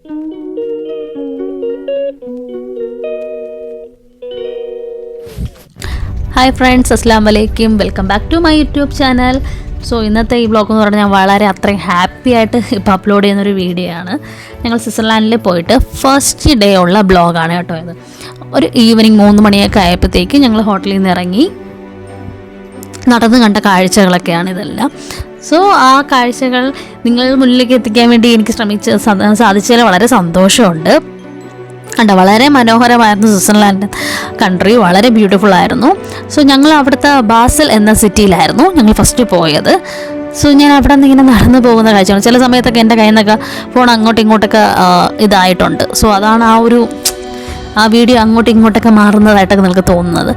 Hi friends, അസ്സലാമു അലൈക്കും. Welcome back to my YouTube channel. So ഇന്നത്തെ ഈ വ്ളോഗ് എന്ന് പറഞ്ഞാൽ ഞാൻ വളരെ അത്രയും ഹാപ്പി ആയിട്ട് ഇപ്പോൾ അപ്ലോഡ് ചെയ്യുന്നൊരു വീഡിയോ ആണ്. ഞങ്ങൾ സ്വിറ്റ്സർലാൻഡിൽ പോയിട്ട് ഫസ്റ്റ് ഡേ ഉള്ള ബ്ലോഗാണ് കേട്ടോ ഇത്. ഒരു ഈവനിങ് 3 മണിയൊക്കെ ആയപ്പോഴത്തേക്ക് ഞങ്ങൾ ഹോട്ടലിൽ നിന്ന് ഇറങ്ങി നടന്ന് കണ്ട കാഴ്ചകളൊക്കെയാണ് ഇതെല്ലാം. സോ ആ കാഴ്ചകൾ നിങ്ങളുടെ മുന്നിലേക്ക് എത്തിക്കാൻ വേണ്ടി എനിക്ക് സാധിച്ചതിൽ വളരെ സന്തോഷമുണ്ട്. വളരെ മനോഹരമായിരുന്നു സ്വിറ്റ്സർലാൻഡ് കൺട്രി, വളരെ ബ്യൂട്ടിഫുൾ ആയിരുന്നു. സോ ഞങ്ങൾ അവിടുത്തെ ബാസൽ എന്ന സിറ്റിയിലായിരുന്നു ഞങ്ങൾ ഫസ്റ്റ് പോയത്. സോ ഞാൻ അവിടെ നിന്ന് ഇങ്ങനെ നടന്നു പോകുന്ന കാഴ്ചയാണ്. ചില സമയത്തൊക്കെ എൻ്റെ കയ്യിൽ നിന്നൊക്കെ ഫോൺ അങ്ങോട്ടും ഇങ്ങോട്ടൊക്കെ ഇതായിട്ടുണ്ട്. സോ അതാണ് ആ വീഡിയോ അങ്ങോട്ടും ഇങ്ങോട്ടൊക്കെ മാറുന്നതായിട്ടൊക്കെ നിങ്ങൾക്ക് തോന്നുന്നത്.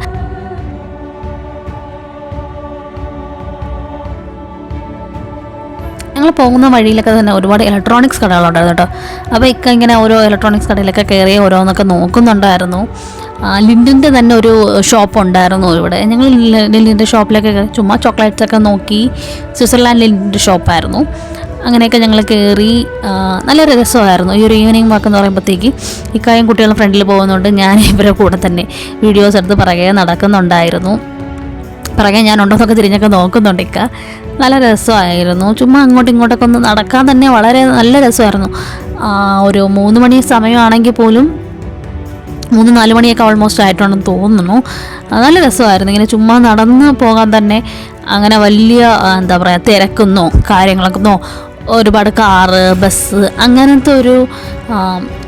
ഞങ്ങൾ പോകുന്ന വഴിയിലൊക്കെ തന്നെ ഒരുപാട് ഇലക്ട്രോണിക്സ് കടകളുണ്ടായിരുന്നു കേട്ടോ. അപ്പോൾ ഇങ്ങനെ ഓരോ ഇലക്ട്രോണിക്സ് കടയിലൊക്കെ കയറി ഓരോന്നൊക്കെ നോക്കുന്നുണ്ടായിരുന്നു. ലിൻഡിൻ്റെ തന്നെ ഒരു ഷോപ്പ് ഉണ്ടായിരുന്നു ഇവിടെ. ഞങ്ങൾ ലിൻഡിൻ്റെ ഷോപ്പിലൊക്കെ ചുമ്മാ ചോക്ലേറ്റ്സൊക്കെ നോക്കി. സ്വിറ്റ്സർലാൻഡ് ലിൻഡിൻ്റെ ഷോപ്പായിരുന്നു. അങ്ങനെയൊക്കെ ഞങ്ങൾ കയറി. നല്ലൊരു രസമായിരുന്നു. ഈ ഒരു ഈവനിങ് വാക്ക് എന്ന് പറയുമ്പോഴത്തേക്ക് ഇക്കായും കുട്ടികളും ഫ്രണ്ടിൽ പോകുന്നുണ്ട്. ഞാൻ ഇവരെ കൂടെ തന്നെ വീഡിയോസ് എടുത്ത് പിറകെ നടക്കുന്നുണ്ടായിരുന്നു. പിറകെ ഞാനുണ്ടോന്നൊക്കെ തിരിഞ്ഞൊക്കെ നോക്കുന്നുണ്ട്. നല്ല രസമായിരുന്നു. ചുമ്മാ അങ്ങോട്ടും ഇങ്ങോട്ടൊക്കെ ഒന്ന് നടക്കാൻ തന്നെ വളരെ നല്ല രസമായിരുന്നു. ഒരു 3 മണി സമയമാണെങ്കിൽ പോലും 3-4 മണിയൊക്കെ ഓൾമോസ്റ്റ് ആയിട്ടുണ്ടെന്ന് തോന്നുന്നു. നല്ല രസമായിരുന്നു. ഇങ്ങനെ ചുമ്മാ നടന്ന് പോകാൻ തന്നെ. അങ്ങനെ വലിയ എന്താ പറയുക തിരക്കുന്നോ കാര്യങ്ങളൊക്കെന്നോ ഒരുപാട് കാറ് ബസ് അങ്ങനത്തെ ഒരു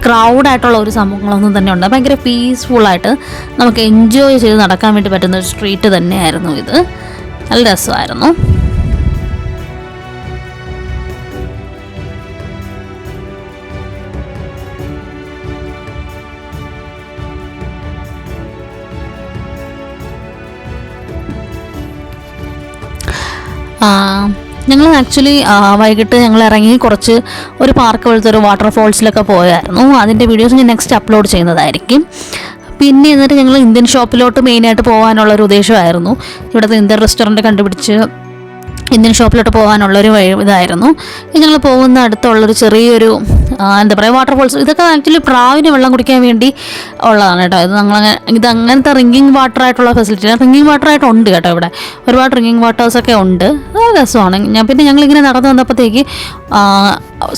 ക്രൗഡായിട്ടുള്ള ഒരു സംഭവങ്ങളൊന്നും തന്നെ ഉണ്ട്. ഭയങ്കര പീസ്ഫുള്ളായിട്ട് നമുക്ക് എൻജോയ് ചെയ്ത് നടക്കാൻ വേണ്ടി പറ്റുന്ന ഒരു സ്ട്രീറ്റ് തന്നെയായിരുന്നു ഇത്. നല്ല രസമായിരുന്നു. ഞങ്ങൾ ആക്ച്വലി വൈകിട്ട് ഞങ്ങൾ ഇറങ്ങി ഒരു പാർക്ക് പോലത്തെ ഒരു വാട്ടർഫോൾസിലൊക്കെ പോയായിരുന്നു. അതിൻ്റെ വീഡിയോസ് ഞാൻ നെക്സ്റ്റ് അപ്ലോഡ് ചെയ്യുന്നതായിരിക്കും. പിന്നെ എന്നിട്ട് ഞങ്ങൾ ഇന്ത്യൻ ഷോപ്പിലോട്ട് മെയിനായിട്ട് പോകാനുള്ളൊരു ഉദ്ദേശമായിരുന്നു. ഇവിടുത്തെ ഇന്ത്യൻ റെസ്റ്റോറൻറ്റ് കണ്ടുപിടിച്ച് ഇന്ത്യൻ ഷോപ്പിലോട്ട് പോകാനുള്ളൊരു ഇതായിരുന്നു. ഞങ്ങൾ പോകുന്ന അടുത്തുള്ളൊരു ചെറിയൊരു എന്താ പറയുക വാട്ടർഫോൾസ്. ഇതൊക്കെ ആക്ച്വലി പ്രാവിന് വെള്ളം കുടിക്കാൻ വേണ്ടി ഉള്ളതാണ് കേട്ടോ. ഇത് അങ്ങനത്തെ റിങ്ങിങ് വാട്ടറായിട്ടുള്ള ഫെസിലിറ്റി റിങ്ങിങ് വാട്ടറായിട്ടുണ്ട് കേട്ടോ. ഇവിടെ ഒരുപാട് റിങ്ങിങ് വാട്ടേഴ്സൊക്കെ ഉണ്ട്. അത് രസമാണ്. പിന്നെ ഞങ്ങളിങ്ങനെ നടന്നു വന്നപ്പോഴത്തേക്ക്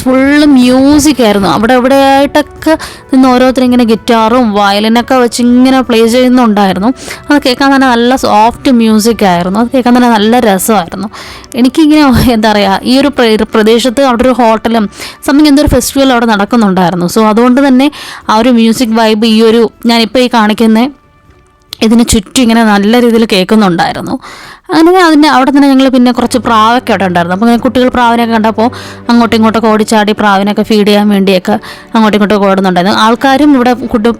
ഫുള്ള് മ്യൂസിക്കായിരുന്നു. അവിടെ ആയിട്ടൊക്കെ നിന്ന് ഓരോരുത്തരും ഇങ്ങനെ ഗിറ്റാറും വയലിനൊക്കെ വെച്ച് ഇങ്ങനെ പ്ലേ ചെയ്യുന്നുണ്ടായിരുന്നു. അത് കേൾക്കാൻ തന്നെ നല്ല സോഫ്റ്റ് മ്യൂസിക്കായിരുന്നു. അത് കേൾക്കാൻ തന്നെ നല്ല രസമായിരുന്നു. എനിക്കിങ്ങനെ എന്താ പറയുക ഈ ഒരു പ്രദേശത്ത് അവിടെ ഒരു ഹോട്ടലും എന്തൊരു ഫെസ്റ്റിവൽ അവിടെ നടക്കുന്നുണ്ടായിരുന്നു. സോ അതുകൊണ്ട് തന്നെ ആ ഒരു മ്യൂസിക് വൈബ് ഞാനിപ്പോൾ ഈ കാണിക്കുന്ന ഇതിന് ചുറ്റും ഇങ്ങനെ നല്ല രീതിയിൽ കേൾക്കുന്നുണ്ടായിരുന്നു. അങ്ങനെ അവിടെ തന്നെ ഞങ്ങൾ പിന്നെ കുറച്ച് പ്രാവൊക്കെ അവിടെ ഉണ്ടായിരുന്നു. അപ്പോൾ കുട്ടികൾ പ്രാവിനെയൊക്കെ കണ്ടപ്പോൾ അങ്ങോട്ടും ഇങ്ങോട്ടൊക്കെ ഓടിച്ചാടി പ്രാവിനൊക്കെ ഫീഡ് ചെയ്യാൻ വേണ്ടിയൊക്കെ അങ്ങോട്ടും ഇങ്ങോട്ടൊക്കെ ഓടുന്നുണ്ടായിരുന്നു. ആൾക്കാരും ഇവിടെ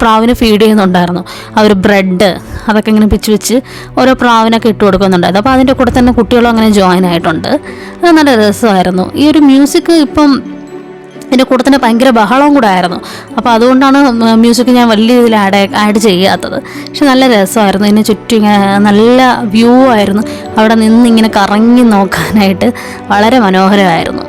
പ്രാവിന് ഫീഡ് ചെയ്യുന്നുണ്ടായിരുന്നു. അവർ ബ്രെഡ് അതൊക്കെ ഇങ്ങനെ വെച്ച് ഓരോ പ്രാവിനൊക്കെ ഇട്ട് കൊടുക്കുന്നുണ്ടായിരുന്നു. അപ്പോൾ അതിൻ്റെ കൂടെ തന്നെ കുട്ടികളും അങ്ങനെ ജോയിൻ ആയിട്ടുണ്ട്. അത് നല്ല രസമായിരുന്നു. ഈ ഒരു മ്യൂസിക് ഇപ്പം ഇതിൻ്റെ കൂടെ തന്നെ ഭയങ്കര ബഹളവും കൂടെ ആയിരുന്നു. അപ്പോൾ അതുകൊണ്ടാണ് മ്യൂസിക് ഞാൻ വലിയ രീതിയിൽ ആഡ് ചെയ്യാത്തത്. പക്ഷെ നല്ല രസമായിരുന്നു. ഇതിന് ചുറ്റും ഇങ്ങനെ നല്ല വ്യൂ ആയിരുന്നു. അവിടെ നിന്നിങ്ങനെ കറങ്ങി നോക്കാനായിട്ട് വളരെ മനോഹരമായിരുന്നു.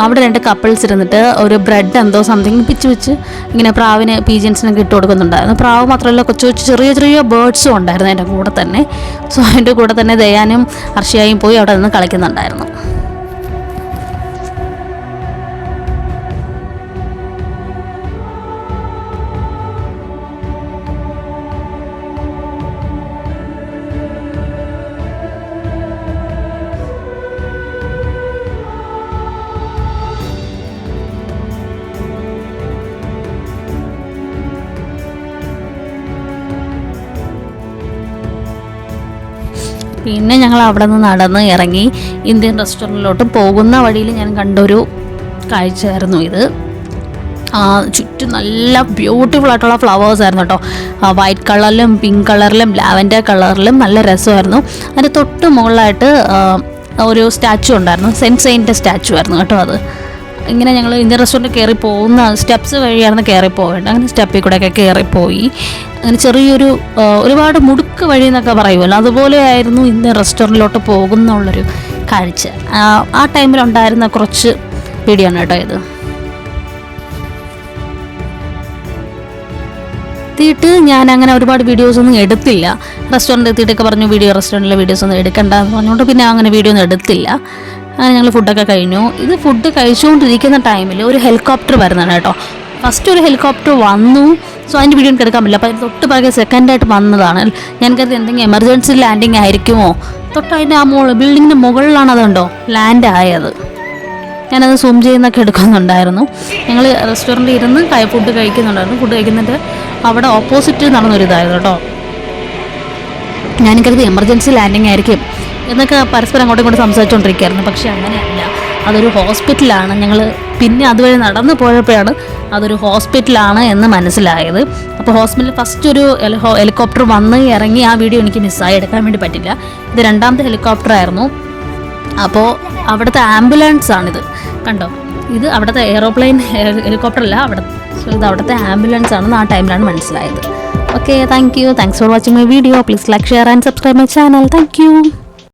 അവിടെ 2 കപ്പിൾസ് ഇരുന്നിട്ട് ഒരു ബ്രെഡ് എന്തോ സംതിങ് വെച്ച് ഇങ്ങനെ പ്രാവിന് പീജൻസിനൊക്കെ ഇട്ട് കൊടുക്കുന്നുണ്ടായിരുന്നു. പ്രാവ് മാത്രമല്ല ചെറിയ ബേർഡ്സും ഉണ്ടായിരുന്നു അതിൻ്റെ കൂടെ തന്നെ. സോ അതിൻ്റെ കൂടെ തന്നെ ദയാനും അർഷിയായും പോയി അവിടെ നിന്ന് കളിക്കുന്നുണ്ടായിരുന്നു. പിന്നെ ഞങ്ങൾ അവിടെ നിന്ന് നടന്ന് ഇറങ്ങി ഇന്ത്യൻ റെസ്റ്റോറൻറ്റിലോട്ട് പോകുന്ന വഴിയിൽ ഞാൻ കണ്ടൊരു കാഴ്ചയായിരുന്നു ഇത്. ചുറ്റും നല്ല ബ്യൂട്ടിഫുൾ ആയിട്ടുള്ള ഫ്ലവേഴ്സ് ആയിരുന്നു കേട്ടോ. വൈറ്റ് കളറിലും പിങ്ക് കളറിലും ലാവൻഡർ കളറിലും നല്ല രസമായിരുന്നു. അതിൻ്റെ തൊട്ട് മുകളിലായിട്ട് ഒരു സ്റ്റാച്ചു ഉണ്ടായിരുന്നു. സെയിൻറ്റ് സ്റ്റാച്ചു ആയിരുന്നു കേട്ടോ. ഇങ്ങനെ ഞങ്ങൾ ഇന്ത്യൻ റെസ്റ്റോറൻറ്റ് കയറി പോകുന്ന സ്റ്റെപ്സ് വഴിയാണ് കയറി പോകേണ്ടത്. അങ്ങനെ സ്റ്റെപ്പിൽ കൂടെയൊക്കെ കയറിപ്പോയി. അങ്ങനെ ചെറിയൊരു ഒരുപാട് മുടുക്ക് വഴി എന്നൊക്കെ പറയുമല്ലോ, അതുപോലെയായിരുന്നു ഇന്ത്യൻ റെസ്റ്റോറൻറ്റിലോട്ട് പോകുന്നുള്ളൊരു കാഴ്ച. ആ ടൈമിലുണ്ടായിരുന്ന കുറച്ച് വീഡിയോ ആണ് കേട്ടോ ഇത്. എത്തിയിട്ട് ഞാൻ അങ്ങനെ ഒരുപാട് വീഡിയോസൊന്നും എടുത്തില്ല. റെസ്റ്റോറൻറ്റ് എത്തിയിട്ടൊക്കെ പറഞ്ഞു റെസ്റ്റോറൻറ്റിലെ വീഡിയോസൊന്നും എടുക്കണ്ട എന്ന് പറഞ്ഞുകൊണ്ട് പിന്നെ അങ്ങനെ വീഡിയോ ഒന്നും എടുത്തില്ല. അങ്ങനെ ഞങ്ങൾ ഫുഡൊക്കെ കഴിഞ്ഞു. ഇത് ഫുഡ് കഴിച്ചുകൊണ്ടിരിക്കുന്ന ടൈമിൽ ഒരു ഹെലികോപ്റ്റർ വരുന്നതാണ് കേട്ടോ. ഫസ്റ്റ് ഒരു ഹെലികോപ്റ്റർ വന്നു. സോ അതിൻ്റെ വീഡിയോ എനിക്ക് എടുക്കാൻ പറ്റില്ല. അപ്പോൾ അതിന് തൊട്ട് പിറകെ സെക്കൻഡായിട്ട് വന്നതാണ്. ഞാൻ കരുതി എന്തെങ്കിലും എമർജൻസി ലാൻഡിങ് ആയിരിക്കുമോ. തൊട്ട് അതിൻ്റെ ബിൽഡിങ്ങിൻ്റെ മുകളിലാണ് അതുണ്ടോ ലാൻഡ് ആയത്. ഞാനത് സൂം ചെയ്യുന്നൊക്കെ എടുക്കുന്നുണ്ടായിരുന്നു. ഞങ്ങൾ റെസ്റ്റോറൻറ്റിൽ ഇരുന്ന് ഫുഡ് കഴിക്കുന്നുണ്ടായിരുന്നു. ഫുഡ് കഴിക്കുന്നതിൻ്റെ അവിടെ ഓപ്പോസിറ്റ് നടന്നൊരിതായിരുന്നു കേട്ടോ. ഞാൻ കരുതി എമർജൻസി ലാൻഡിങ് ആയിരിക്കും എന്നൊക്കെ പരസ്പരം അങ്ങോട്ടും ഇങ്ങോട്ടും സംസാരിച്ചുകൊണ്ടിരിക്കുകയായിരുന്നു. പക്ഷേ അങ്ങനെയല്ല, അതൊരു ഹോസ്പിറ്റലാണ്. ഞങ്ങൾ പിന്നെ അതുവഴി നടന്നു പോയപ്പോഴാണ് അതൊരു ഹോസ്പിറ്റലാണ് എന്ന് മനസ്സിലായത്. അപ്പോൾ ഹോസ്പിറ്റലിൽ ഫസ്റ്റ് ഒരു ഹെലികോപ്റ്റർ വന്ന് ഇറങ്ങി ആ വീഡിയോ എനിക്ക് മിസ്സായി എടുക്കാൻ വേണ്ടി പറ്റില്ല. ഇത് രണ്ടാമത്തെ ഹെലികോപ്റ്റർ ആയിരുന്നു. അപ്പോൾ അവിടുത്തെ ആംബുലൻസ് ആണിത് കണ്ടോ. ഇത് അവിടുത്തെ എയറോപ്ലെയിൻ ഹെലികോപ്റ്റർ അല്ല, ഇത് അവിടുത്തെ ആംബുലൻസ് ആണെന്ന് ആ ടൈമിലാണ് മനസ്സിലായത്. Okay, thanks for watching my video. Please like, share and subscribe my channel. Thank you.